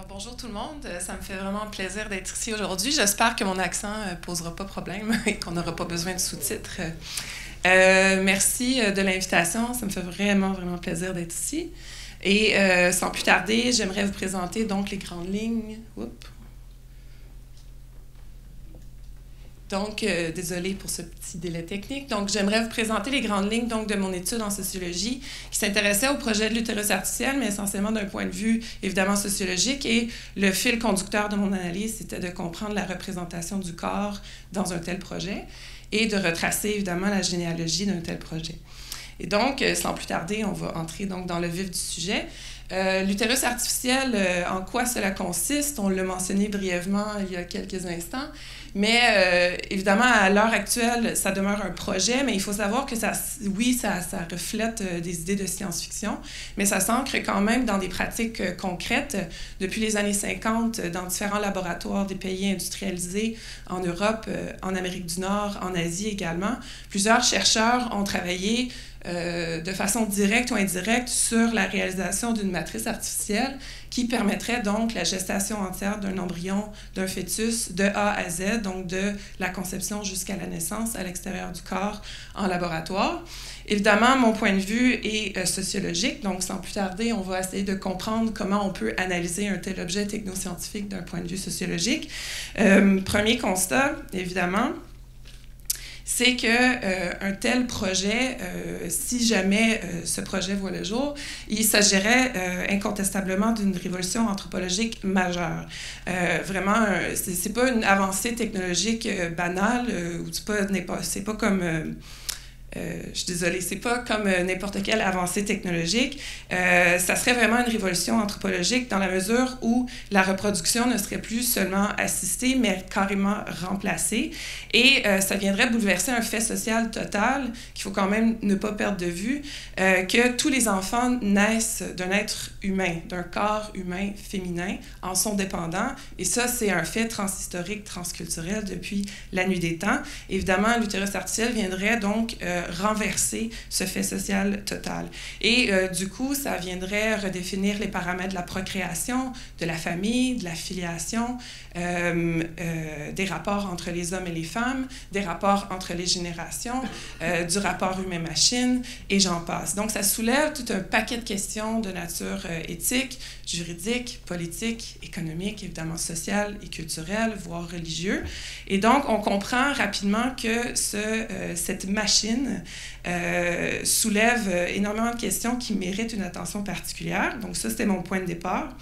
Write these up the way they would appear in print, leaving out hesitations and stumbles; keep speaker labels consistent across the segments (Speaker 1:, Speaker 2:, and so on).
Speaker 1: Bonjour tout le monde, ça me fait vraiment plaisir d'être ici aujourd'hui. J'espère que mon accent ne posera pas problème et qu'on n'aura pas besoin de sous-titres. Merci de l'invitation, ça me fait vraiment plaisir d'être ici. Et sans plus tarder, j'aimerais vous présenter donc les grandes lignes. Donc, désolée pour ce petit délai technique. Donc, j'aimerais vous présenter les grandes lignes donc, de mon étude en sociologie qui s'intéressait au projet de l'utérus artificiel, mais essentiellement d'un point de vue évidemment sociologique. Et le fil conducteur de mon analyse, c'était de comprendre la représentation du corps dans un tel projet et de retracer évidemment la généalogie d'un tel projet. Et donc, sans plus tarder, on va entrer donc, dans le vif du sujet. L'utérus artificiel, en quoi cela consiste? On l'a mentionné brièvement il y a quelques instants. Mais évidemment, à l'heure actuelle, ça demeure un projet, mais il faut savoir que ça reflète des idées de science-fiction, mais ça s'ancre quand même dans des pratiques concrètes. Depuis les années 50, dans différents laboratoires des pays industrialisés en Europe, en Amérique du Nord, en Asie également, plusieurs chercheurs ont travaillé de façon directe ou indirecte sur la réalisation d'une matrice artificielle qui permettrait donc la gestation entière d'un embryon, d'un fœtus, de A à Z, donc de la conception jusqu'à la naissance à l'extérieur du corps en laboratoire. Évidemment, mon point de vue est sociologique, donc sans plus tarder, on va essayer de comprendre comment on peut analyser un tel objet technoscientifique d'un point de vue sociologique. Premier constat, évidemment, c'est qu'un tel projet, si jamais ce projet voit le jour, il s'agirait incontestablement d'une révolution anthropologique majeure. Vraiment, c'est pas une avancée technologique banale, ou c'est pas comme... je suis désolée, c'est pas comme n'importe quelle avancée technologique. Ça serait vraiment une révolution anthropologique dans la mesure où la reproduction ne serait plus seulement assistée, mais carrément remplacée. Et ça viendrait bouleverser un fait social total qu'il faut quand même ne pas perdre de vue, que tous les enfants naissent d'un être humain, d'un corps humain féminin, en sont dépendants. Et ça, c'est un fait transhistorique, transculturel depuis la nuit des temps. Évidemment, l'utérus artificiel viendrait donc renverser ce fait social total. Et du coup, ça viendrait redéfinir les paramètres de la procréation, de la famille, de la filiation, des rapports entre les hommes et les femmes, des rapports entre les générations, du rapport humain-machine, et j'en passe. Donc, ça soulève tout un paquet de questions de nature éthique, juridique, politique, économique, évidemment sociale et culturelle, voire religieux. Et donc, on comprend rapidement que cette machine soulève énormément de questions qui méritent une attention particulière. Donc ça, c'était mon point de départ.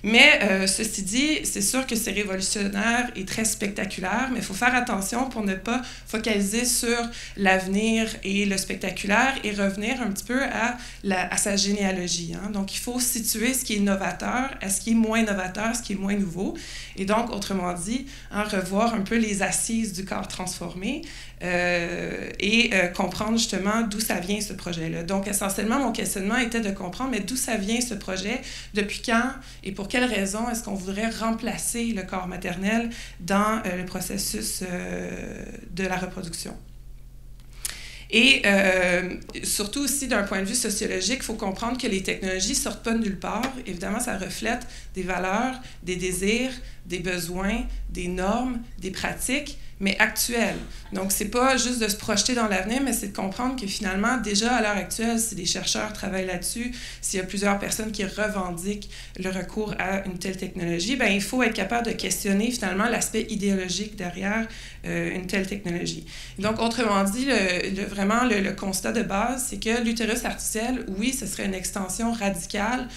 Speaker 1: Mais ceci dit, c'est sûr que c'est révolutionnaire et très spectaculaire, mais il faut faire attention pour ne pas focaliser sur l'avenir et le spectaculaire et revenir un petit peu à sa généalogie. Hein. Donc, il faut situer ce qui est novateur à ce qui est moins novateur, ce qui est moins nouveau. Et donc, autrement dit, revoir un peu les assises du corps transformé et comprendre justement d'où ça vient ce projet-là. Donc, essentiellement, mon questionnement était de comprendre, mais d'où ça vient ce projet, depuis quand et pour quelles raisons est-ce qu'on voudrait remplacer le corps maternel dans le processus de la reproduction. Et surtout aussi, d'un point de vue sociologique, il faut comprendre que les technologies ne sortent pas de nulle part. Évidemment, ça reflète des valeurs, des désirs, des besoins, des normes, des pratiques, mais actuelles. Donc, ce n'est pas juste de se projeter dans l'avenir, mais c'est de comprendre que finalement, déjà à l'heure actuelle, si des chercheurs travaillent là-dessus, s'il y a plusieurs personnes qui revendiquent le recours à une telle technologie, bien, il faut être capable de questionner finalement l'aspect idéologique derrière une telle technologie. Donc, autrement dit, vraiment, le constat de base, c'est que l'utérus artificiel, oui, ce serait une extension radicale,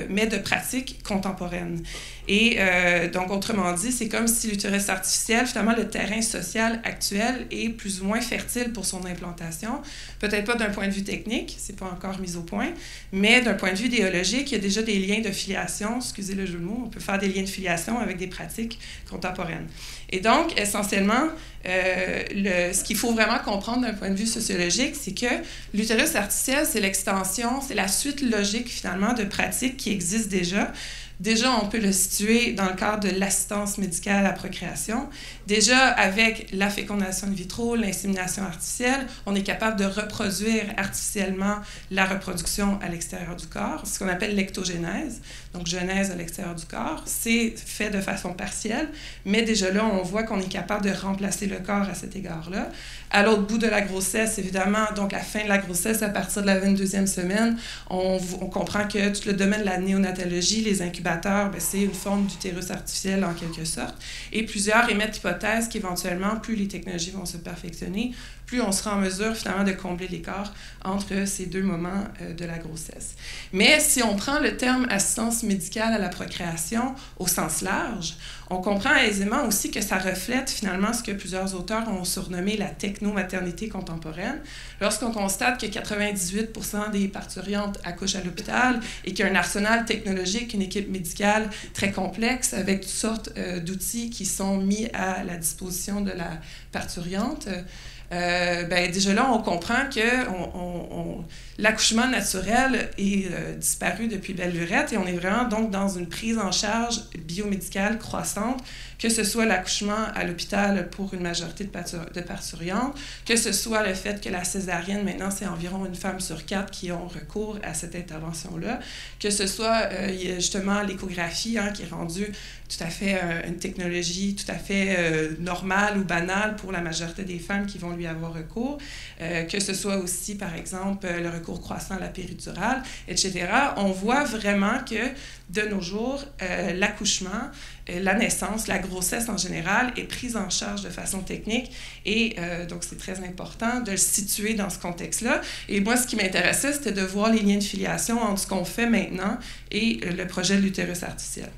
Speaker 1: mais de pratiques contemporaines. Et donc, autrement dit, c'est comme si l'utérus artificiel, finalement, le terrain social actuel est plus ou moins fertile pour son implantation. Peut-être pas d'un point de vue technique, c'est pas encore mis au point, mais d'un point de vue idéologique, il y a déjà des liens de filiation, excusez le jeu de mots, on peut faire des liens de filiation avec des pratiques contemporaines. Et donc, essentiellement, ce qu'il faut vraiment comprendre d'un point de vue sociologique, c'est que l'utérus artificiel, c'est l'extension, c'est la suite logique finalement de pratiques qui existent déjà, déjà, on peut le situer dans le cadre de l'assistance médicale à la procréation. Déjà, avec la fécondation in vitro, l'insémination artificielle, on est capable de reproduire artificiellement la reproduction à l'extérieur du corps, ce qu'on appelle l'ectogénèse, donc genèse à l'extérieur du corps. C'est fait de façon partielle, mais déjà là, on voit qu'on est capable de remplacer le corps à cet égard-là. À l'autre bout de la grossesse, évidemment, donc à la fin de la grossesse, à partir de la 22e semaine, on comprend que tout le domaine de la néonatologie, les incubateurs, c'est une forme d'utérus artificiel en quelque sorte. Et plusieurs émettent l'hypothèse qu'éventuellement, plus les technologies vont se perfectionner, plus on sera en mesure finalement de combler l'écart entre ces deux moments de la grossesse. Mais si on prend le terme assistance médicale à la procréation au sens large, on comprend aisément aussi que ça reflète finalement ce que plusieurs auteurs ont surnommé la technomaternité contemporaine. Lorsqu'on constate que 98% des parturientes accouchent à l'hôpital et qu'il y a un arsenal technologique, une équipe médicale très complexe avec toutes sortes d'outils qui sont mis à la disposition de la parturiente, déjà là, on comprend que l'accouchement naturel est disparu depuis belle lurette et on est vraiment donc dans une prise en charge biomédicale croissante, que ce soit l'accouchement à l'hôpital pour une majorité de parturientes, que ce soit le fait que la césarienne, maintenant, c'est environ une femme sur 4 qui ont recours à cette intervention-là, que ce soit justement l'échographie qui est rendue tout à fait une technologie tout à fait normale ou banale pour la majorité des femmes qui vont lui avoir recours, que ce soit aussi, par exemple, le recours croissant à la péridurale, etc. On voit vraiment que, de nos jours, l'accouchement, la naissance, la grossesse en général est prise en charge de façon technique et donc c'est très important de le situer dans ce contexte-là. Et moi, ce qui m'intéressait, c'était de voir les liens de filiation entre ce qu'on fait maintenant et le projet de l'utérus artificiel.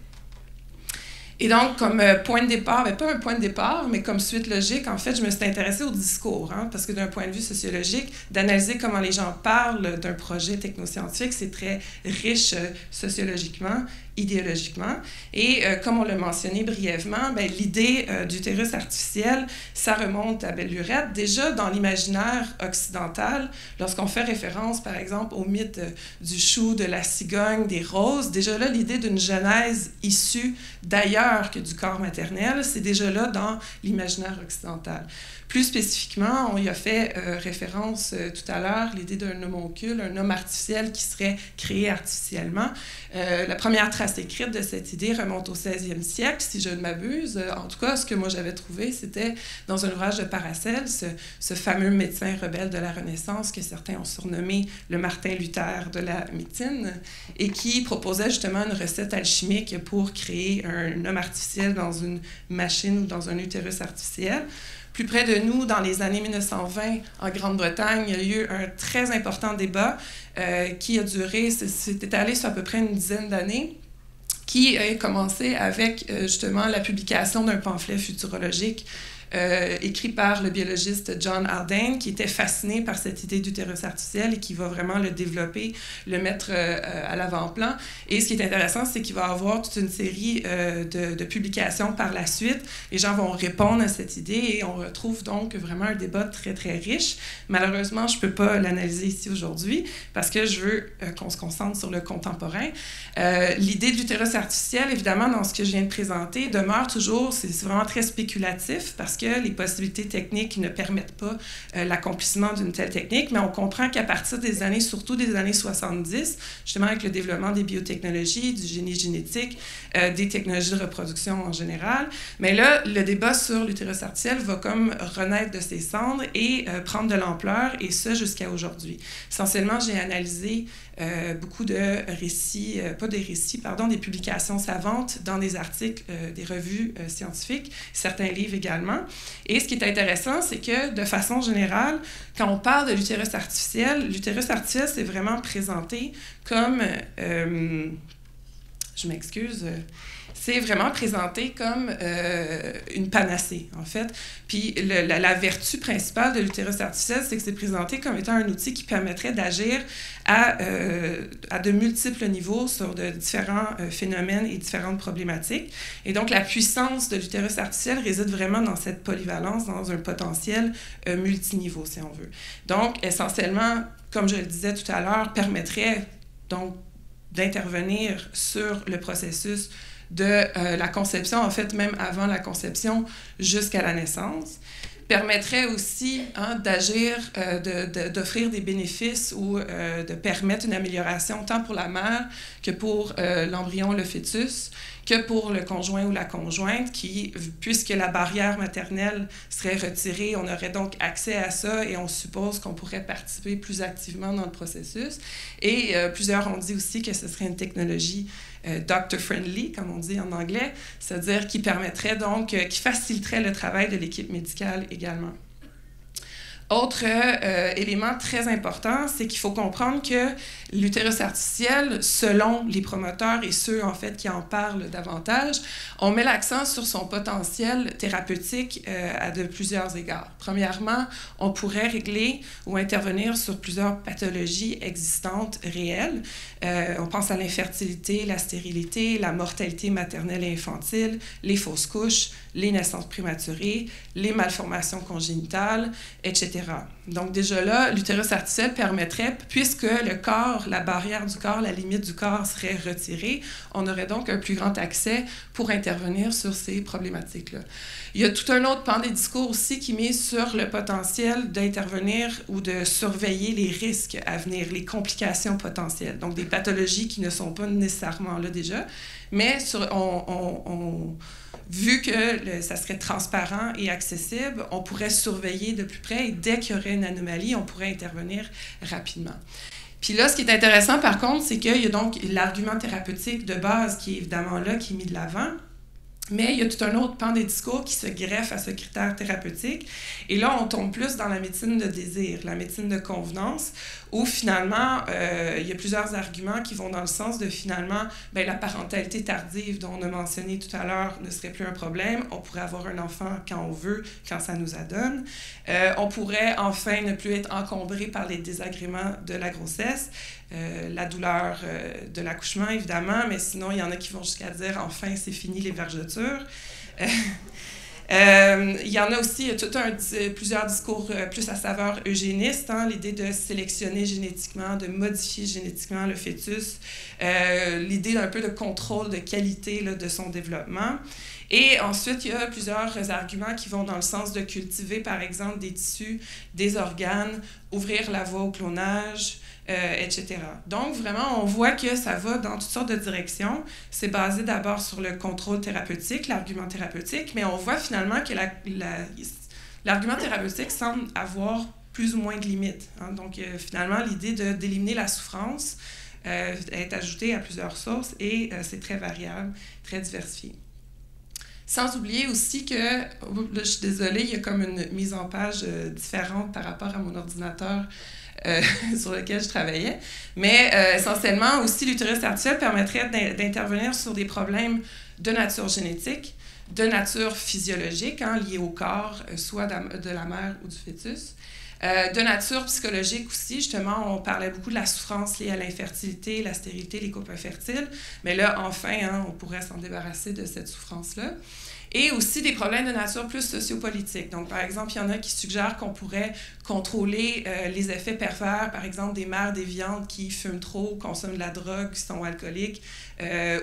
Speaker 1: Et donc, comme point de départ, pas un point de départ, mais comme suite logique, en fait, je me suis intéressée au discours, parce que d'un point de vue sociologique, d'analyser comment les gens parlent d'un projet technoscientifique, c'est très riche sociologiquement, idéologiquement. Et comme on l'a mentionné brièvement, l'idée d'utérus artificiel, ça remonte à belle lurette. Déjà, dans l'imaginaire occidental, lorsqu'on fait référence, par exemple, au mythe du chou, de la cigogne, des roses, déjà là, l'idée d'une genèse issue d'ailleurs que du corps maternel, c'est déjà là dans l'imaginaire occidental. Plus spécifiquement, on y a fait référence tout à l'heure, l'idée d'un homoncule, un homme artificiel qui serait créé artificiellement. La première trace écrite de cette idée remonte au 16e siècle, si je ne m'abuse. En tout cas, ce que moi j'avais trouvé, c'était dans un ouvrage de Paracelse, ce fameux médecin rebelle de la Renaissance que certains ont surnommé le Martin Luther de la médecine, et qui proposait justement une recette alchimique pour créer un homme artificiel dans une machine ou dans un utérus artificiel. Plus près de nous, dans les années 1920, en Grande-Bretagne, il y a eu un très important débat qui a duré, s'est étalé sur à peu près une dizaine d'années, qui a commencé avec justement la publication d'un pamphlet futurologique écrit par le biologiste John Haldane, qui était fasciné par cette idée d'utérus artificiel et qui va vraiment le développer, le mettre à l'avant-plan. Et ce qui est intéressant, c'est qu'il va y avoir toute une série de publications par la suite. Les gens vont répondre à cette idée et on retrouve donc vraiment un débat très, très riche. Malheureusement, je ne peux pas l'analyser ici aujourd'hui parce que je veux qu'on se concentre sur le contemporain. L'idée de l'utérus artificiel, évidemment, dans ce que je viens de présenter, demeure toujours, c'est vraiment très spéculatif parce que les possibilités techniques ne permettent pas l'accomplissement d'une telle technique, mais on comprend qu'à partir des années, surtout des années 70, justement avec le développement des biotechnologies, du génie génétique, des technologies de reproduction en général, mais là, le débat sur l'utérus artificiel va comme renaître de ses cendres et prendre de l'ampleur, et ça jusqu'à aujourd'hui. Essentiellement, j'ai analysé beaucoup de récits, des publications savantes dans des articles, des revues scientifiques, certains livres également. Et ce qui est intéressant, c'est que de façon générale, quand on parle de l'utérus artificiel, c'est vraiment présenté comme, je m'excuse, c'est vraiment présenté comme une panacée, en fait. Puis la vertu principale de l'utérus artificiel, c'est que c'est présenté comme étant un outil qui permettrait d'agir à de multiples niveaux sur de différents phénomènes et différentes problématiques. Et donc, la puissance de l'utérus artificiel réside vraiment dans cette polyvalence, dans un potentiel multiniveau, si on veut. Donc, essentiellement, comme je le disais tout à l'heure, permettrait donc d'intervenir sur le processus de la conception, en fait, même avant la conception jusqu'à la naissance, permettrait aussi d'agir, d'offrir des bénéfices ou de permettre une amélioration tant pour la mère que pour l'embryon, le fœtus, que pour le conjoint ou la conjointe, qui, puisque la barrière maternelle serait retirée, on aurait donc accès à ça et on suppose qu'on pourrait participer plus activement dans le processus. Et plusieurs ont dit aussi que ce serait une technologie doctor-friendly, comme on dit en anglais, c'est-à-dire qui permettrait donc, qui faciliterait le travail de l'équipe médicale également. Autre élément très important, c'est qu'il faut comprendre que l'utérus artificiel, selon les promoteurs et ceux en fait qui en parlent davantage, on met l'accent sur son potentiel thérapeutique à de plusieurs égards. Premièrement, on pourrait régler ou intervenir sur plusieurs pathologies existantes réelles. On pense à l'infertilité, la stérilité, la mortalité maternelle et infantile, les fausses couches, les naissances prématurées, les malformations congénitales, etc. Donc déjà là, l'utérus artificiel permettrait, puisque le corps, la barrière du corps, la limite du corps serait retirée, on aurait donc un plus grand accès pour intervenir sur ces problématiques-là. Il y a tout un autre pan des discours aussi qui met sur le potentiel d'intervenir ou de surveiller les risques à venir, les complications potentielles, donc des pathologies qui ne sont pas nécessairement là déjà, mais vu que ça serait transparent et accessible, on pourrait surveiller de plus près et dès qu'il y aurait une anomalie, on pourrait intervenir rapidement. Puis là, ce qui est intéressant par contre, c'est qu'il y a donc l'argument thérapeutique de base qui est évidemment là, qui est mis de l'avant. Mais il y a tout un autre pan des discours qui se greffe à ce critère thérapeutique. Et là, on tombe plus dans la médecine de désir, la médecine de convenance, où finalement, il y a plusieurs arguments qui vont dans le sens de finalement, la parentalité tardive dont on a mentionné tout à l'heure ne serait plus un problème. On pourrait avoir un enfant quand on veut, quand ça nous adonne. On pourrait enfin ne plus être encombré par les désagréments de la grossesse. La douleur de l'accouchement, évidemment, mais sinon, il y en a qui vont jusqu'à dire « enfin, c'est fini les vergetures ». Il y en a aussi plusieurs discours plus à saveur eugéniste, l'idée de sélectionner génétiquement, de modifier génétiquement le fœtus, l'idée d'un peu de contrôle de qualité là, de son développement. Et ensuite, il y a plusieurs arguments qui vont dans le sens de cultiver, par exemple, des tissus, des organes, ouvrir la voie au clonage, etc. Donc, vraiment, on voit que ça va dans toutes sortes de directions. C'est basé d'abord sur le contrôle thérapeutique, l'argument thérapeutique, mais on voit finalement que l'argument thérapeutique semble avoir plus ou moins de limites. Donc, finalement, l'idée d'éliminer la souffrance est ajoutée à plusieurs sources et c'est très variable, très diversifié. Sans oublier aussi que, là, je suis désolée, il y a comme une mise en page différente par rapport à mon ordinateur sur lequel je travaillais. Mais essentiellement, aussi, l'utérus artificiel permettrait d'intervenir sur des problèmes de nature génétique, de nature physiologique, liés au corps, soit de la mère ou du fœtus. De nature psychologique aussi, justement, on parlait beaucoup de la souffrance liée à l'infertilité, la stérilité, les couples infertiles. Mais là, enfin, on pourrait s'en débarrasser de cette souffrance-là. Et aussi des problèmes de nature plus sociopolitique. Donc, par exemple, il y en a qui suggèrent qu'on pourrait contrôler les effets pervers, par exemple, des mères déviantes qui fument trop, consomment de la drogue, qui sont alcooliques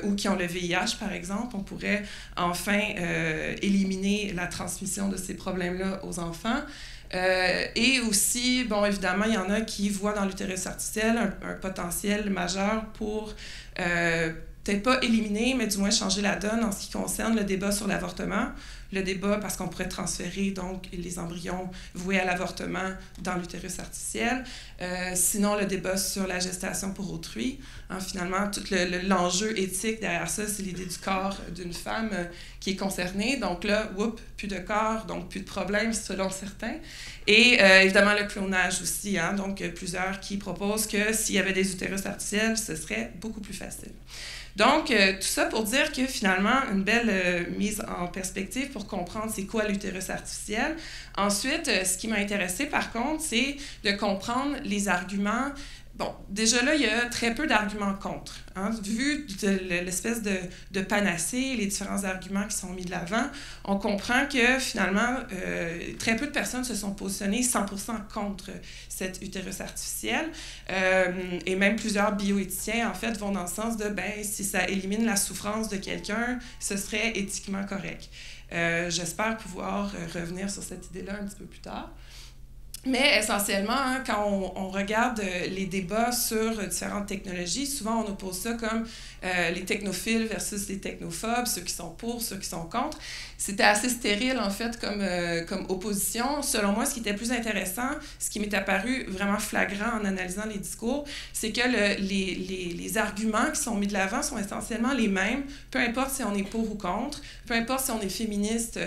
Speaker 1: ou qui ont le VIH, par exemple. On pourrait enfin éliminer la transmission de ces problèmes-là aux enfants. Et aussi, bon, évidemment, il y en a qui voient dans l'utérus artificiel un potentiel majeur pour peut-être pas éliminer, mais du moins changer la donne en ce qui concerne le débat sur l'avortement. Le débat parce qu'on pourrait transférer donc les embryons voués à l'avortement dans l'utérus artificiel. Sinon, le débat sur la gestation pour autrui. Finalement, tout l'enjeu éthique derrière ça, c'est l'idée du corps d'une femme qui est concernée. Donc là, plus de corps, donc plus de problèmes selon certains. Et évidemment, le clonage aussi. Donc, plusieurs qui proposent que s'il y avait des utérus artificiels, ce serait beaucoup plus facile. Donc, tout ça pour dire que finalement, une belle mise en perspective pour comprendre c'est quoi l'utérus artificiel. Ensuite, ce qui m'a intéressé par contre, c'est de comprendre les arguments Bon, déjà là, il y a très peu d'arguments contre. Hein. Vu l'espèce de panacée, les différents arguments qui sont mis de l'avant, on comprend que finalement, très peu de personnes se sont positionnées 100% contre cet utérus artificiel. Et même plusieurs bioéthiciens, en fait, vont dans le sens de, ben, si ça élimine la souffrance de quelqu'un, ce serait éthiquement correct. J'espère pouvoir revenir sur cette idée-là un petit peu plus tard. Mais essentiellement, hein, quand on regarde les débats sur différentes technologies, souvent on oppose ça comme les technophiles versus les technophobes, ceux qui sont pour, ceux qui sont contre. C'était assez stérile, en fait, comme opposition. Selon moi, ce qui était plus intéressant, ce qui m'est apparu vraiment flagrant en analysant les discours, c'est que les arguments qui sont mis de l'avant sont essentiellement les mêmes, peu importe si on est pour ou contre, peu importe si on est féministe,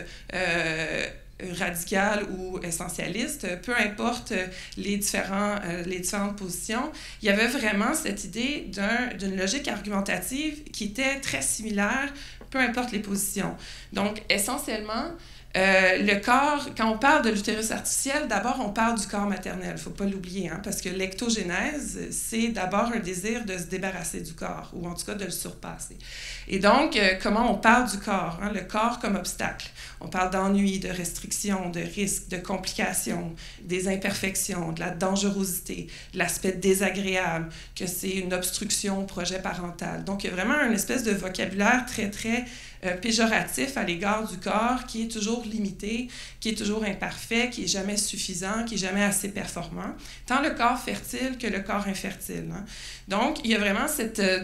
Speaker 1: radical ou essentialiste, peu importe les différentes positions, il y avait vraiment cette idée d'une logique argumentative qui était très similaire, peu importe les positions. Donc, essentiellement, le corps, quand on parle de l'utérus artificiel, d'abord, on parle du corps maternel. Il ne faut pas l'oublier, hein, parce que l'ectogénèse, c'est d'abord un désir de se débarrasser du corps, ou en tout cas de le surpasser. Et donc, comment on parle du corps, hein, le corps comme obstacle. On parle d'ennui, de restrictions, de risques, de complications, des imperfections, de la dangerosité, de l'aspect désagréable, que c'est une obstruction au projet parental. Donc, il y a vraiment une espèce de vocabulaire très, très péjoratif à l'égard du corps qui est toujours limité, qui est toujours imparfait, qui n'est jamais suffisant, qui n'est jamais assez performant, tant le corps fertile que le corps infertile. Hein. Donc, il y a vraiment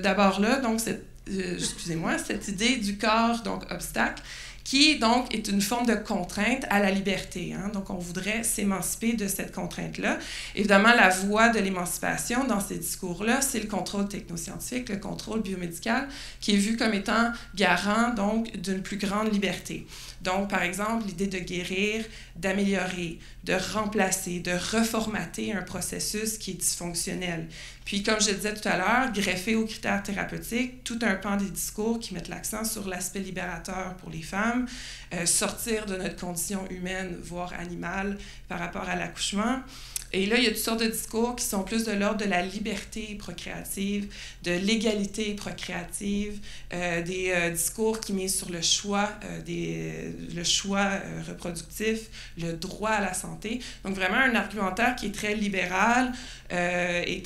Speaker 1: d'abord là, donc cette idée du corps, donc obstacle, qui donc est une forme de contrainte à la liberté. Hein? Donc, on voudrait s'émanciper de cette contrainte-là. Évidemment, la voie de l'émancipation dans ces discours-là, c'est le contrôle technoscientifique, le contrôle biomédical, qui est vu comme étant garant donc d'une plus grande liberté. Donc, par exemple, l'idée de guérir, d'améliorer, de remplacer, de reformater un processus qui est dysfonctionnel. Puis, comme je le disais tout à l'heure, greffer aux critères thérapeutiques, tout un pan des discours qui mettent l'accent sur l'aspect libérateur pour les femmes, sortir de notre condition humaine, voire animale, par rapport à l'accouchement. Et là, il y a toutes sortes de discours qui sont plus de l'ordre de la liberté procréative, de l'égalité procréative, des discours qui misent sur le choix, reproductif, le droit à la santé. Donc, vraiment un argumentaire qui est très libéral et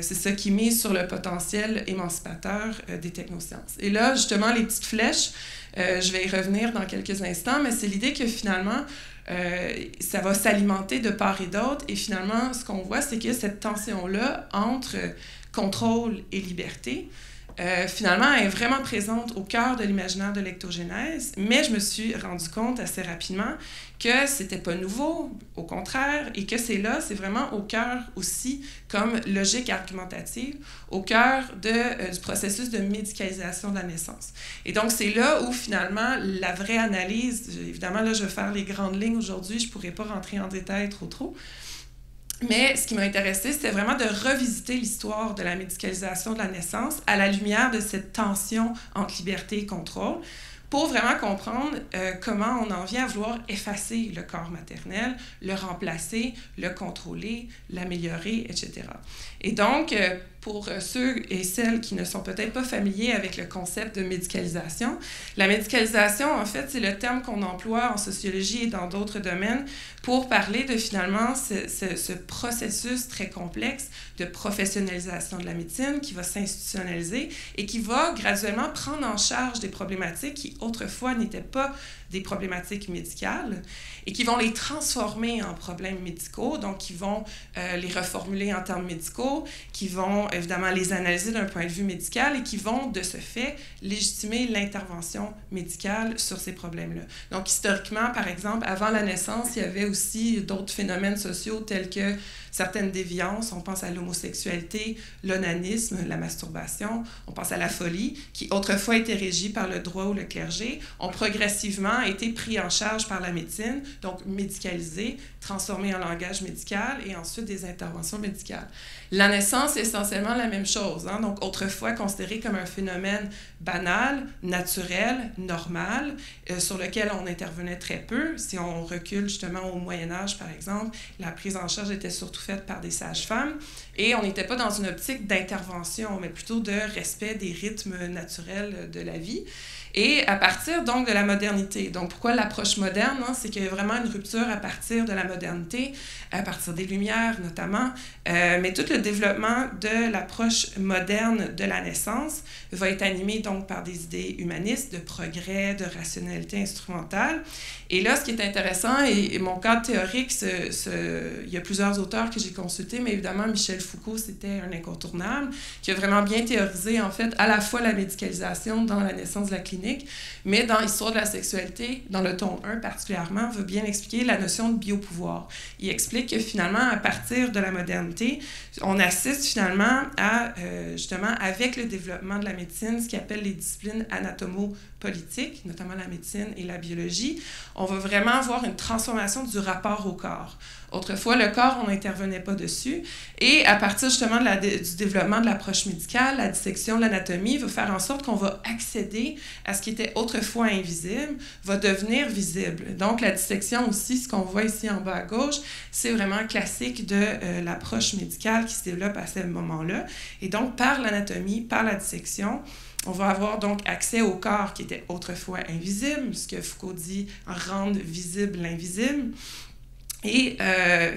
Speaker 1: c'est ça qui mise sur le potentiel émancipateur des technosciences. Et là, justement, les petites flèches, je vais y revenir dans quelques instants, mais c'est l'idée que finalement, ça va s'alimenter de part et d'autre. Et finalement, ce qu'on voit, c'est que cette tension-là entre contrôle et liberté, finalement, elle est vraiment présente au cœur de l'imaginaire de l'ectogénèse, mais je me suis rendu compte assez rapidement que c'était pas nouveau, au contraire, et que c'est vraiment au cœur aussi, comme logique argumentative, au cœur du processus de médicalisation de la naissance. Et donc, c'est là où, finalement, la vraie analyse, évidemment, là, je vais faire les grandes lignes aujourd'hui, je pourrais pas rentrer en détail trop, mais ce qui m'a intéressé, c'était vraiment de revisiter l'histoire de la médicalisation de la naissance à la lumière de cette tension entre liberté et contrôle, pour vraiment comprendre comment on en vient à vouloir effacer le corps maternel, le remplacer, le contrôler, l'améliorer, etc. Et donc, pour ceux et celles qui ne sont peut-être pas familiers avec le concept de médicalisation, la médicalisation, en fait, c'est le terme qu'on emploie en sociologie et dans d'autres domaines pour parler de, finalement, ce processus très complexe de professionnalisation de la médecine qui va s'institutionnaliser et qui va graduellement prendre en charge des problématiques qui, autrefois, n'étaient pas des problématiques médicales et qui vont les transformer en problèmes médicaux, donc qui vont les reformuler en termes médicaux, qui vont évidemment les analyser d'un point de vue médical et qui vont, de ce fait, légitimer l'intervention médicale sur ces problèmes-là. Donc, historiquement, par exemple, avant la naissance, il y avait aussi d'autres phénomènes sociaux tels que certaines déviances. On pense à l'homosexualité, l'onanisme, la masturbation. On pense à la folie, qui autrefois était régie par le droit ou le clergé, ont progressivement été pris en charge par la médecine, donc médicalisés, transformés en langage médical et ensuite des interventions médicales. La naissance, essentiellement, essentiellement la même chose. Hein? Donc, autrefois considéré comme un phénomène banal, naturel, normal, sur lequel on intervenait très peu. Si on recule justement au Moyen Âge, par exemple, la prise en charge était surtout faite par des sages-femmes et on n'était pas dans une optique d'intervention, mais plutôt de respect des rythmes naturels de la vie. Et à partir donc de la modernité. Donc pourquoi l'approche moderne? Hein? C'est qu'il y a vraiment une rupture à partir de la modernité, à partir des Lumières notamment, mais tout le développement de l'approche moderne de la naissance va être animé donc par des idées humanistes, de progrès, de rationalité instrumentale. Et là, ce qui est intéressant, et mon cadre théorique, il y a plusieurs auteurs que j'ai consultés, mais évidemment, Michel Foucault, c'était un incontournable, qui a vraiment bien théorisé, en fait, à la fois la médicalisation dans la naissance de la clinique, mais dans l'histoire de la sexualité, dans le tome 1 particulièrement, va bien expliquer la notion de biopouvoir. Il explique que finalement, à partir de la modernité, on assiste finalement à, justement, avec le développement de la médecine, ce qu'il appelle les disciplines anatomo-politiques, notamment la médecine et la biologie, on va vraiment avoir une transformation du rapport au corps. Autrefois, le corps, on n'intervenait pas dessus. Et à partir justement du développement de l'approche médicale, la dissection de l'anatomie va faire en sorte qu'on va accéder à ce qui était autrefois invisible, va devenir visible. Donc, la dissection aussi, ce qu'on voit ici en bas à gauche, c'est vraiment classique de l'approche médicale qui se développe à ce moment-là. Et donc, par l'anatomie, par la dissection, on va avoir donc accès au corps qui était autrefois invisible, ce que Foucault dit « rendre visible l'invisible ». Et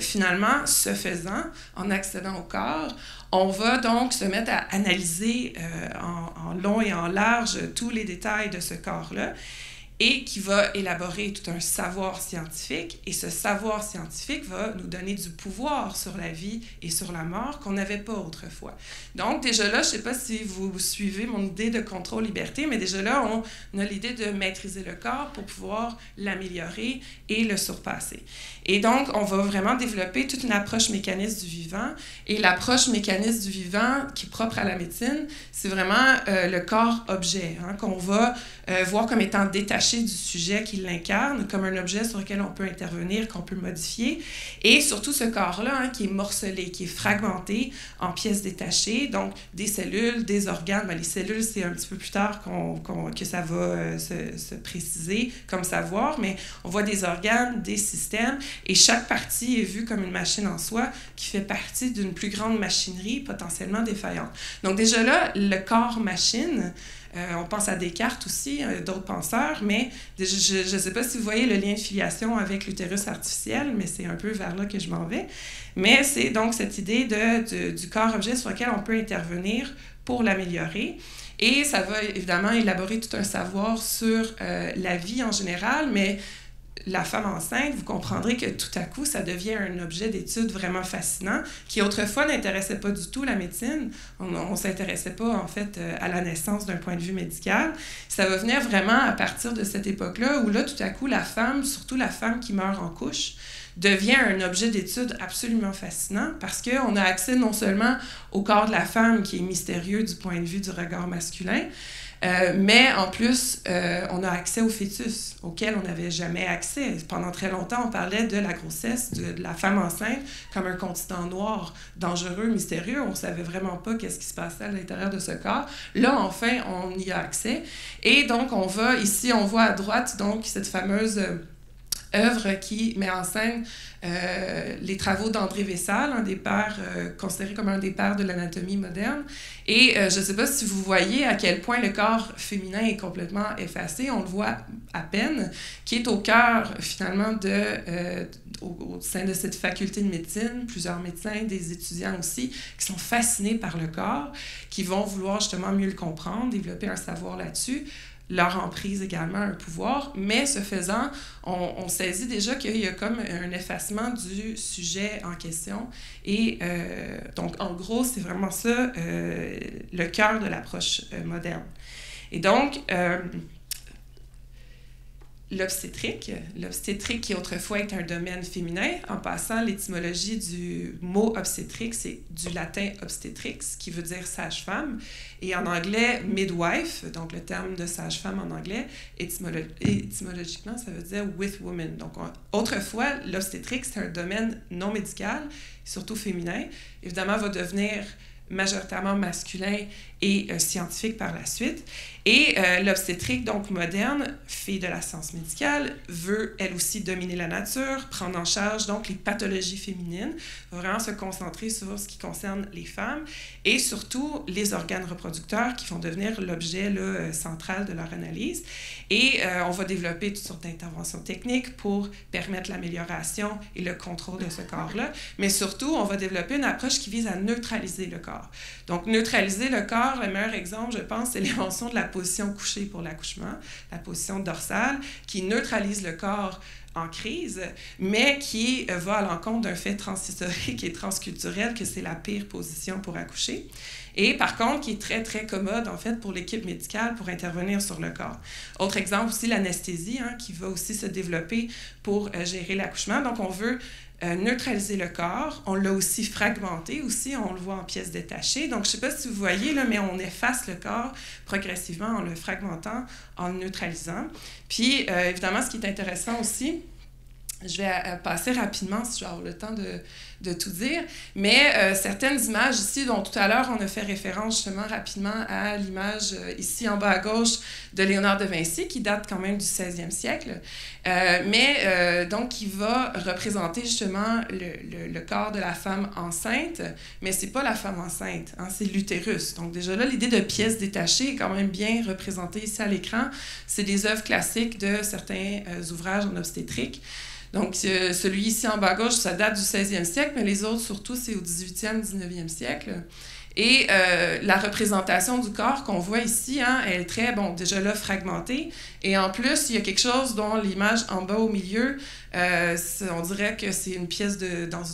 Speaker 1: finalement, ce faisant, en accédant au corps, on va donc se mettre à analyser en long et en large tous les détails de ce corps-là et qui va élaborer tout un savoir scientifique. Et ce savoir scientifique va nous donner du pouvoir sur la vie et sur la mort qu'on n'avait pas autrefois. Donc, déjà là, je ne sais pas si vous suivez mon idée de contrôle-liberté, mais déjà là, on a l'idée de maîtriser le corps pour pouvoir l'améliorer et le surpasser. Et donc, on va vraiment développer toute une approche mécaniste du vivant. Et l'approche mécaniste du vivant, qui est propre à la médecine, c'est vraiment le corps-objet, hein, qu'on va voir comme étant détaché du sujet qui l'incarne, comme un objet sur lequel on peut intervenir, qu'on peut modifier. Et surtout ce corps-là, hein, qui est morcelé, qui est fragmenté en pièces détachées, donc des cellules, des organes. Bien, les cellules, c'est un petit peu plus tard que ça va se préciser comme savoir, mais on voit des organes, des systèmes, et chaque partie est vue comme une machine en soi qui fait partie d'une plus grande machinerie potentiellement défaillante. Donc déjà là, le corps-machine, on pense à Descartes aussi, d'autres penseurs, mais je ne sais pas si vous voyez le lien de filiation avec l'utérus artificiel, mais c'est un peu vers là que je m'en vais. Mais c'est donc cette idée du corps-objet sur lequel on peut intervenir pour l'améliorer. Et ça va évidemment élaborer tout un savoir sur la vie en général, mais la femme enceinte, vous comprendrez que tout à coup, ça devient un objet d'étude vraiment fascinant qui autrefois n'intéressait pas du tout la médecine. On ne s'intéressait pas, en fait, à la naissance d'un point de vue médical. Ça va venir vraiment à partir de cette époque-là où là, tout à coup, la femme, surtout la femme qui meurt en couche, devient un objet d'étude absolument fascinant parce qu'on a accès non seulement au corps de la femme qui est mystérieux du point de vue du regard masculin, mais en plus, on a accès au fœtus, auquel on n'avait jamais accès. Pendant très longtemps, on parlait de la grossesse, de la femme enceinte, comme un continent noir, dangereux, mystérieux. On ne savait vraiment pas qu'est-ce qui se passait à l'intérieur de ce corps. Là, enfin, on y a accès. Et donc, on voit à droite, donc, cette fameuse œuvre qui met en scène les travaux d'André Vessal, un des pères, considéré comme un des pères de l'anatomie moderne. Et je ne sais pas si vous voyez à quel point le corps féminin est complètement effacé, on le voit à peine, qui est au cœur finalement au sein de cette faculté de médecine, plusieurs médecins, des étudiants aussi, qui sont fascinés par le corps, qui vont vouloir justement mieux le comprendre, développer un savoir là-dessus, leur emprise également un pouvoir, mais ce faisant, on saisit déjà qu'il y a comme un effacement du sujet en question. Et donc, en gros, c'est vraiment ça le cœur de l'approche moderne. Et donc, l'obstétrique qui autrefois était un domaine féminin, en passant, l'étymologie du mot obstétrique, c'est du latin obstetrix, qui veut dire sage-femme, et en anglais, midwife, donc le terme de sage-femme en anglais, étymologiquement, ça veut dire with woman. Donc, autrefois, l'obstétrique, c'est un domaine non médical, surtout féminin, évidemment, va devenir majoritairement masculin et scientifique par la suite. Et l'obstétrique, donc moderne, fille de la science médicale, veut elle aussi dominer la nature, prendre en charge donc les pathologies féminines, va vraiment se concentrer sur ce qui concerne les femmes et surtout les organes reproducteurs qui vont devenir l'objet central de leur analyse. Et on va développer toutes sortes d'interventions techniques pour permettre l'amélioration et le contrôle de ce corps-là, mais surtout, on va développer une approche qui vise à neutraliser le corps. Donc, neutraliser le corps, le meilleur exemple, je pense, c'est l'invention de la position couchée pour l'accouchement, la position dorsale, qui neutralise le corps en crise, mais qui va à l'encontre d'un fait transhistorique et transculturel que c'est la pire position pour accoucher. Et par contre, qui est très, très commode, en fait, pour l'équipe médicale pour intervenir sur le corps. Autre exemple aussi, l'anesthésie, qui va aussi se développer pour gérer l'accouchement. Donc, on veut neutraliser le corps. On l'a aussi fragmenté aussi, on le voit en pièces détachées. Donc, je ne sais pas si vous voyez, là, mais on efface le corps progressivement en le fragmentant, en le neutralisant. Puis, évidemment, ce qui est intéressant aussi, je vais passer rapidement si je vais avoir le temps de tout dire, mais certaines images ici, dont tout à l'heure on a fait référence justement rapidement à l'image ici en bas à gauche de Léonard de Vinci, qui date quand même du 16e siècle, donc qui va représenter justement le corps de la femme enceinte, mais c'est pas la femme enceinte, c'est l'utérus. Donc déjà là, l'idée de pièces détachées est quand même bien représentée ici à l'écran. C'est des œuvres classiques de certains ouvrages en obstétrique. Donc, celui ici en bas à gauche, ça date du 16e siècle, mais les autres, surtout, c'est au 18e, 19e siècle. Et la représentation du corps qu'on voit ici, elle est très, déjà là, fragmentée. Et en plus, il y a quelque chose dont l'image en bas au milieu, on dirait que c'est une pièce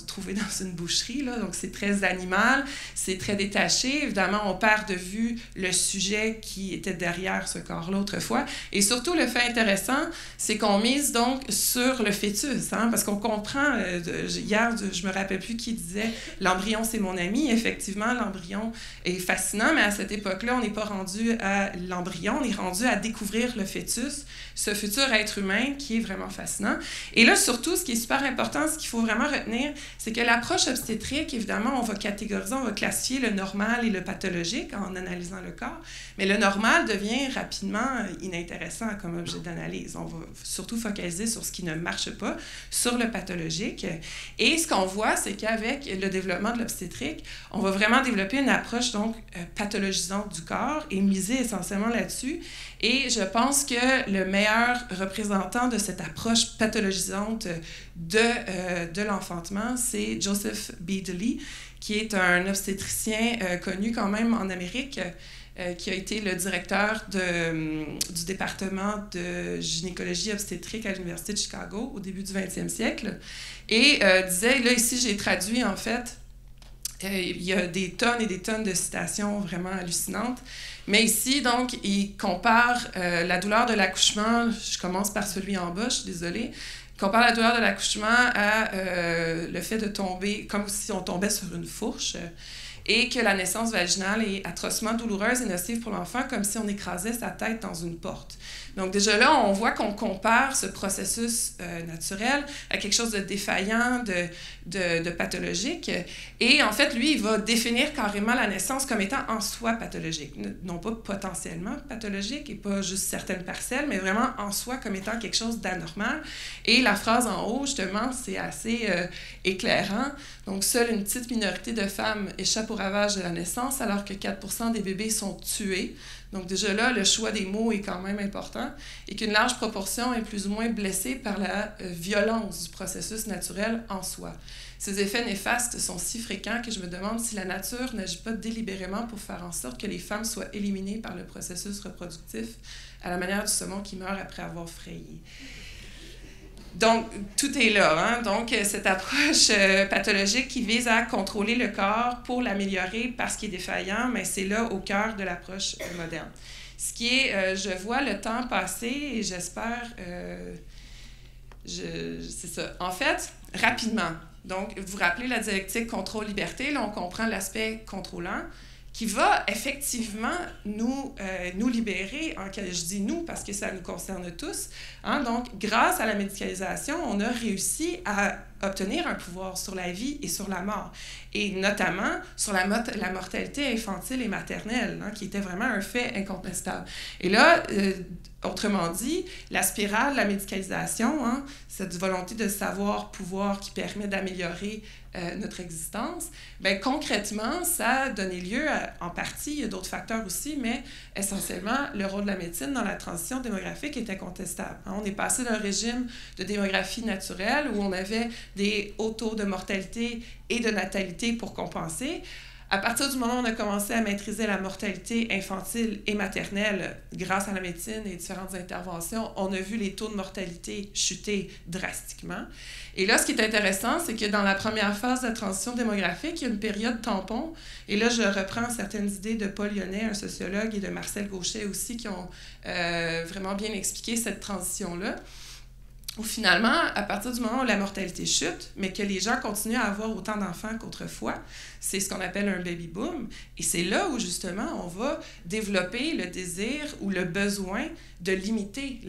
Speaker 1: trouvée dans une boucherie, là. Donc, c'est très animal, c'est très détaché. Évidemment, on perd de vue le sujet qui était derrière ce corps-là autrefois. Et surtout, le fait intéressant, c'est qu'on mise donc sur le fœtus, parce qu'on comprend, hier, je me rappelle plus qui disait « l'embryon, c'est mon ami ». Effectivement, l'embryon est fascinant, mais à cette époque-là, on n'est pas rendu à l'embryon, on est rendu à découvrir le fœtus, ce futur être humain qui est vraiment fascinant. Et là, surtout, ce qui est super important, ce qu'il faut vraiment retenir, c'est que l'approche obstétrique, évidemment, on va catégoriser, on va classifier le normal et le pathologique en analysant le corps, mais le normal devient rapidement inintéressant comme objet d'analyse. On va surtout focaliser sur ce qui ne marche pas, sur le pathologique. Et ce qu'on voit, c'est qu'avec le développement de l'obstétrique, on va vraiment développer une approche donc pathologisante du corps et miser essentiellement là-dessus. Et je pense que le meilleur représentant de cette approche pathologisante de l'enfantement, c'est Joseph Beardley, qui est un obstétricien connu quand même en Amérique, qui a été le directeur du département de gynécologie obstétrique à l'Université de Chicago au début du 20e siècle. Et disait, là ici j'ai traduit en fait, il y a des tonnes et des tonnes de citations vraiment hallucinantes. Mais ici, donc, il compare la douleur de l'accouchement, je commence par celui en bas, je suis désolée, il compare la douleur de l'accouchement à le fait de tomber, comme si on tombait sur une fourche, et que la naissance vaginale est atrocement douloureuse et nocive pour l'enfant, comme si on écrasait sa tête dans une porte. Donc déjà là, on voit qu'on compare ce processus naturel à quelque chose de défaillant, de pathologique. Et en fait, lui, il va définir carrément la naissance comme étant en soi pathologique. Non pas potentiellement pathologique et pas juste certaines parcelles, mais vraiment en soi comme étant quelque chose d'anormal. Et la phrase en haut, justement, c'est assez éclairant. Donc, seule une petite minorité de femmes échappent au ravage de la naissance, alors que 4% des bébés sont tués. Donc déjà là, le choix des mots est quand même important et qu'une large proportion est plus ou moins blessée par la violence du processus naturel en soi. Ces effets néfastes sont si fréquents que je me demande si la nature n'agit pas délibérément pour faire en sorte que les femmes soient éliminées par le processus reproductif à la manière du saumon qui meurt après avoir frayé. Donc, tout est là. Donc, cette approche pathologique qui vise à contrôler le corps pour l'améliorer parce qu'il est défaillant, mais c'est là au cœur de l'approche moderne. Ce qui est, je vois le temps passer et j'espère, c'est ça. En fait, rapidement, donc, vous vous rappelez la dialectique contrôle-liberté, là, on comprend l'aspect contrôlant, qui va effectivement nous libérer, je dis nous parce que ça nous concerne tous. Donc, grâce à la médicalisation, on a réussi à obtenir un pouvoir sur la vie et sur la mort, et notamment sur la mortalité infantile et maternelle, hein, qui était vraiment un fait incontestable. Et là, autrement dit, la spirale, la médicalisation, hein, cette volonté de savoir-pouvoir qui permet d'améliorer notre existence, bien, concrètement, ça a donné lieu en partie, il y a d'autres facteurs aussi, mais essentiellement, le rôle de la médecine dans la transition démographique est incontestable. Hein, on est passé d'un régime de démographie naturelle où on avait des hauts taux de mortalité et de natalité pour compenser. À partir du moment où on a commencé à maîtriser la mortalité infantile et maternelle grâce à la médecine et différentes interventions, on a vu les taux de mortalité chuter drastiquement. Et là, ce qui est intéressant, c'est que dans la première phase de la transition démographique, il y a une période tampon. Et là, je reprends certaines idées de Paul Lyonnais, un sociologue, et de Marcel Gauchet aussi, qui ont vraiment bien expliqué cette transition-là, où finalement, à partir du moment où la mortalité chute, mais que les gens continuent à avoir autant d'enfants qu'autrefois, c'est ce qu'on appelle un baby boom. Et c'est là où, justement, on va développer le désir ou le besoin de limiter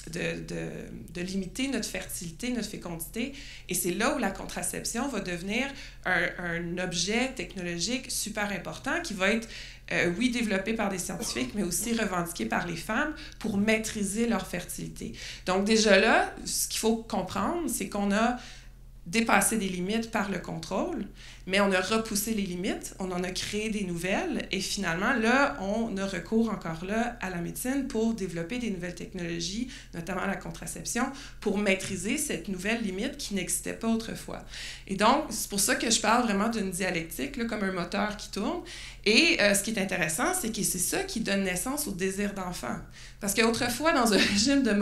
Speaker 1: de limiter notre fertilité, notre fécondité. Et c'est là où la contraception va devenir un objet technologique super important qui va être oui, développé par des scientifiques, mais aussi revendiqué par les femmes pour maîtriser leur fertilité. Donc déjà là, ce qu'il faut comprendre, c'est qu'on a dépassé des limites par le contrôle, mais on a repoussé les limites, on en a créé des nouvelles, et finalement, là, on a recours encore là à la médecine pour développer des nouvelles technologies, notamment la contraception, pour maîtriser cette nouvelle limite qui n'existait pas autrefois. Et donc, c'est pour ça que je parle vraiment d'une dialectique, là, comme un moteur qui tourne. Et ce qui est intéressant, c'est que c'est ça qui donne naissance au désir d'enfant. Parce qu'autrefois, dans un régime de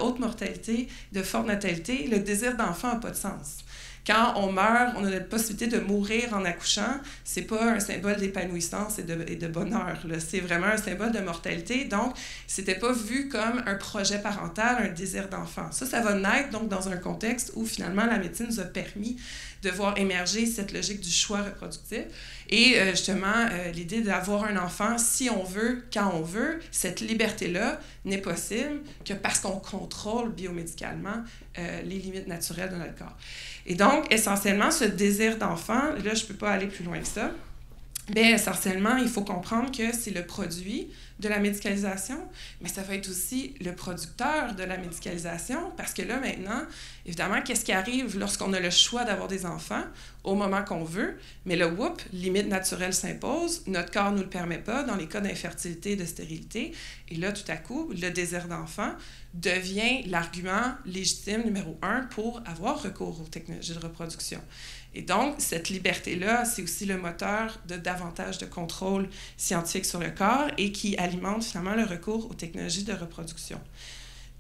Speaker 1: haute mortalité, de forte natalité, le désir d'enfant n'a pas de sens. Quand on meurt, on a la possibilité de mourir en accouchant. C'est pas un symbole d'épanouissance et de bonheur, là. C'est vraiment un symbole de mortalité. Donc, c'était pas vu comme un projet parental, un désir d'enfant. Ça va naître donc dans un contexte où finalement la médecine nous a permis de voir émerger cette logique du choix reproductif. Et justement, l'idée d'avoir un enfant si on veut, quand on veut, cette liberté-là n'est possible que parce qu'on contrôle biomédicalement les limites naturelles de notre corps. Et donc, essentiellement, ce désir d'enfant, là, je ne peux pas aller plus loin que ça, bien, essentiellement, il faut comprendre que c'est le produit de la médicalisation, mais ça va être aussi le producteur de la médicalisation, parce que là, maintenant, évidemment, qu'est-ce qui arrive lorsqu'on a le choix d'avoir des enfants au moment qu'on veut, mais le whoop, limite naturelle s'impose, notre corps ne nous le permet pas dans les cas d'infertilité et de stérilité, et là, tout à coup, le désir d'enfant devient l'argument légitime numéro 1 pour avoir recours aux technologies de reproduction. Et donc, cette liberté-là, c'est aussi le moteur de davantage de contrôle scientifique sur le corps et qui alimente finalement le recours aux technologies de reproduction.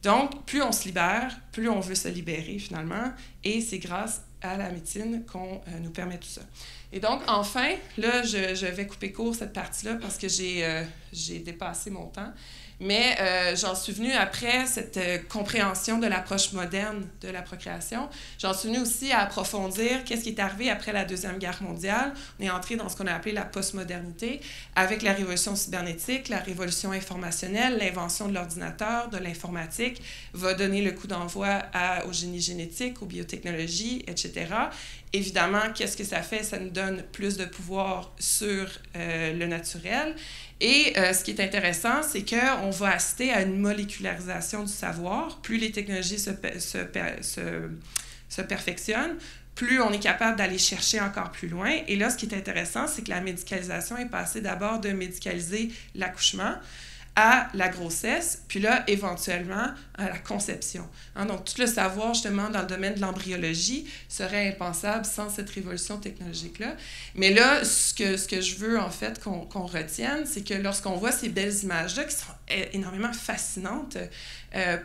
Speaker 1: Donc, plus on se libère, plus on veut se libérer finalement, et c'est grâce à la médecine qu'on nous permet tout ça. Et donc, enfin, là, je vais couper court cette partie-là parce que j'ai dépassé mon temps. Mais j'en suis venue après cette compréhension de l'approche moderne de la procréation. J'en suis venue aussi à approfondir qu'est-ce qui est arrivé après la Deuxième Guerre mondiale. On est entré dans ce qu'on a appelé la postmodernité avec la révolution cybernétique, la révolution informationnelle, l'invention de l'ordinateur, de l'informatique, va donner le coup d'envoi au génie génétique, aux biotechnologies, etc. Évidemment, qu'est-ce que ça fait? Ça nous donne plus de pouvoir sur le naturel. Et ce qui est intéressant, c'est qu'on va assister à une molécularisation du savoir. Plus les technologies se perfectionnent, plus on est capable d'aller chercher encore plus loin. Et là, ce qui est intéressant, c'est que la médicalisation est passée d'abord de médicaliser l'accouchement à la grossesse, puis là, éventuellement, à la conception. Hein, donc, tout le savoir, justement, dans le domaine de l'embryologie serait impensable sans cette révolution technologique-là. Mais là, ce que je veux, en fait, qu'on retienne, c'est que lorsqu'on voit ces belles images-là, qui sont énormément fascinantes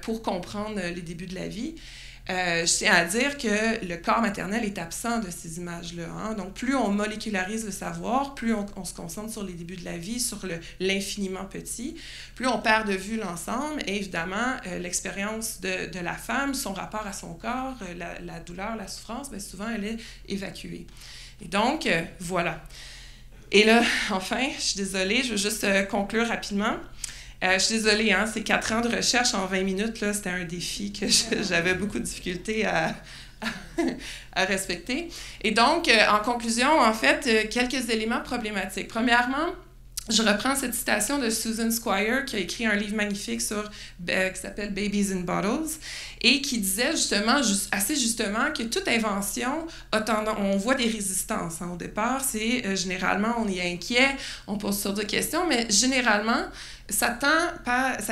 Speaker 1: pour comprendre les débuts de la vie, je tiens à dire que le corps maternel est absent de ces images-là. Hein? Donc, plus on molécularise le savoir, plus on se concentre sur les débuts de la vie, sur l'infiniment petit, plus on perd de vue l'ensemble. Et évidemment, l'expérience de la femme, son rapport à son corps, la douleur, la souffrance, bien souvent, elle est évacuée. Et donc, voilà. Et là, enfin, je suis désolée, je veux juste conclure rapidement. Je suis désolée, hein, c'est 4 ans de recherche en 20 minutes, là, c'était un défi que j'avais beaucoup de difficulté à respecter. Et donc, en conclusion, en fait, quelques éléments problématiques. Premièrement, je reprends cette citation de Susan Squire, qui a écrit un livre magnifique qui s'appelle « Babies in Bottles », et qui disait justement, assez justement, que toute invention, on voit des résistances. Hein. Au départ, c'est généralement, on est inquiet, on pose toutes sortes de questions, mais généralement, ça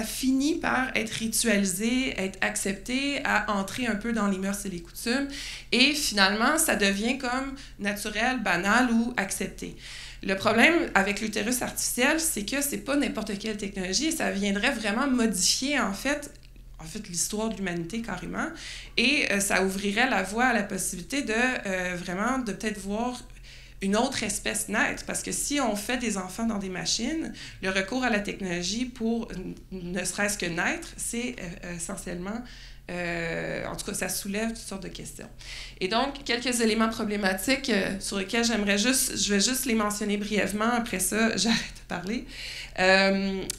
Speaker 1: finit par être ritualisé, être accepté, à entrer un peu dans les mœurs et les coutumes, et finalement, ça devient comme naturel, banal ou accepté. Le problème avec l'utérus artificiel, c'est que c'est pas n'importe quelle technologie, ça viendrait vraiment modifier, en fait l'histoire de l'humanité carrément, et ça ouvrirait la voie à la possibilité de vraiment de peut-être voir une autre espèce naître, parce que si on fait des enfants dans des machines, le recours à la technologie pour ne serait-ce que naître, c'est essentiellement en tout cas, ça soulève toutes sortes de questions. Et donc, quelques éléments problématiques sur lesquels je vais juste les mentionner brièvement, après ça, j'arrête de parler.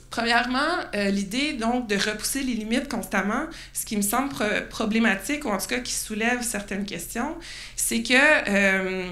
Speaker 1: Premièrement, l'idée, donc, de repousser les limites constamment, ce qui me semble problématique, ou en tout cas qui soulève certaines questions, c'est que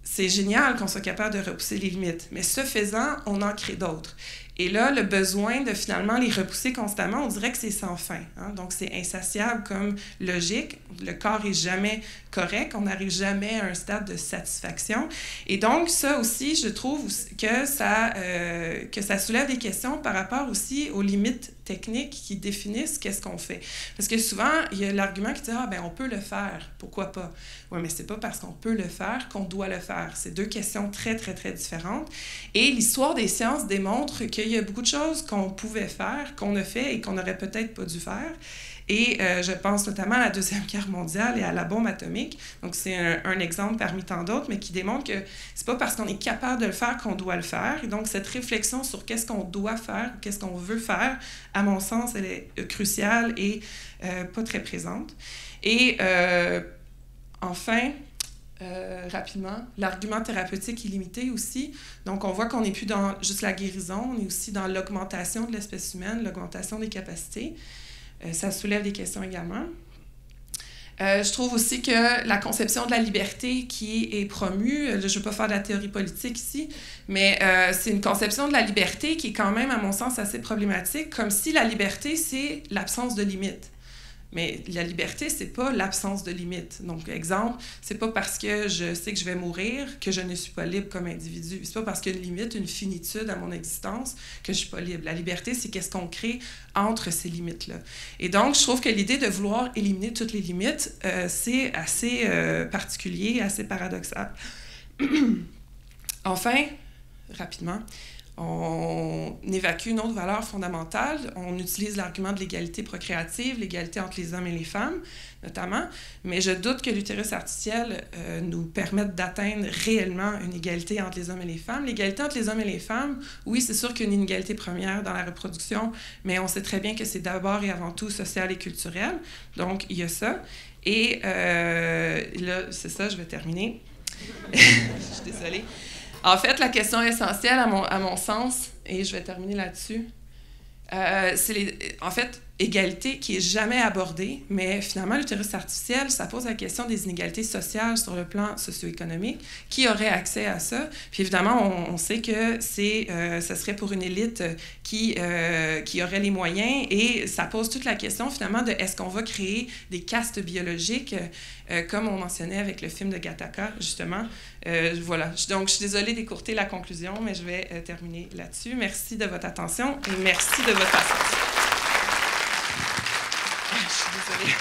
Speaker 1: c'est génial qu'on soit capable de repousser les limites, mais ce faisant, on en crée d'autres. Et là, le besoin de finalement les repousser constamment, on dirait que c'est sans fin. Hein? Donc, c'est insatiable comme logique. Le corps n'est jamais correct. On n'arrive jamais à un stade de satisfaction. Et donc, ça aussi, je trouve que ça soulève des questions par rapport aussi aux limites techniques qui définissent qu'est-ce qu'on fait. Parce que souvent, il y a l'argument qui dit « Ah, ben on peut le faire. Pourquoi pas? » Oui, mais c'est pas parce qu'on peut le faire qu'on doit le faire. C'est deux questions très, très, très différentes. Et l'histoire des sciences démontre qu'il y a beaucoup de choses qu'on pouvait faire, qu'on a fait et qu'on n'aurait peut-être pas dû faire. Et je pense notamment à la Deuxième Guerre mondiale et à la bombe atomique. Donc, c'est un exemple parmi tant d'autres, mais qui démontre que c'est pas parce qu'on est capable de le faire qu'on doit le faire. Et donc, cette réflexion sur qu'est-ce qu'on doit faire, qu'est-ce qu'on veut faire, à mon sens, elle est cruciale et pas très présente. Et enfin, rapidement, l'argument thérapeutique illimité aussi. Donc, on voit qu'on n'est plus dans juste la guérison, on est aussi dans l'augmentation de l'espèce humaine, l'augmentation des capacités. Ça soulève des questions également. Je trouve aussi que la conception de la liberté qui est promue, je ne veux pas faire de la théorie politique ici, mais c'est une conception de la liberté qui est quand même, à mon sens, assez problématique, comme si la liberté, c'est l'absence de limites. Mais la liberté, c'est pas l'absence de limites. Donc, exemple, c'est pas parce que je sais que je vais mourir que je ne suis pas libre comme individu. C'est pas parce qu'il y a une limite, une finitude à mon existence que je suis pas libre. La liberté, c'est qu'est-ce qu'on crée entre ces limites-là. Et donc, je trouve que l'idée de vouloir éliminer toutes les limites, c'est assez particulier, assez paradoxal. Enfin, rapidement, on évacue une autre valeur fondamentale. On utilise l'argument de l'égalité procréative, l'égalité entre les hommes et les femmes, notamment. Mais je doute que l'utérus artificiel nous permette d'atteindre réellement une égalité entre les hommes et les femmes. L'égalité entre les hommes et les femmes, oui, c'est sûr qu'il y a une inégalité première dans la reproduction, mais on sait très bien que c'est d'abord et avant tout social et culturel. Donc, il y a ça. Et là, c'est ça, je vais terminer. Je suis désolée. En fait, la question essentielle, à mon sens, et je vais terminer là-dessus, c'est en fait, égalité qui n'est jamais abordée, mais finalement, l'utérus artificiel, ça pose la question des inégalités sociales sur le plan socio-économique. Qui aurait accès à ça? Puis évidemment, on sait que ça serait pour une élite qui aurait les moyens, et ça pose toute la question, finalement, de est-ce qu'on va créer des castes biologiques, comme on mentionnait avec le film de Gattaca, justement. Voilà. Donc, je suis désolée d'écourter la conclusion, mais je vais terminer là-dessus. Merci de votre attention et merci de votre patience. Je suis désolée.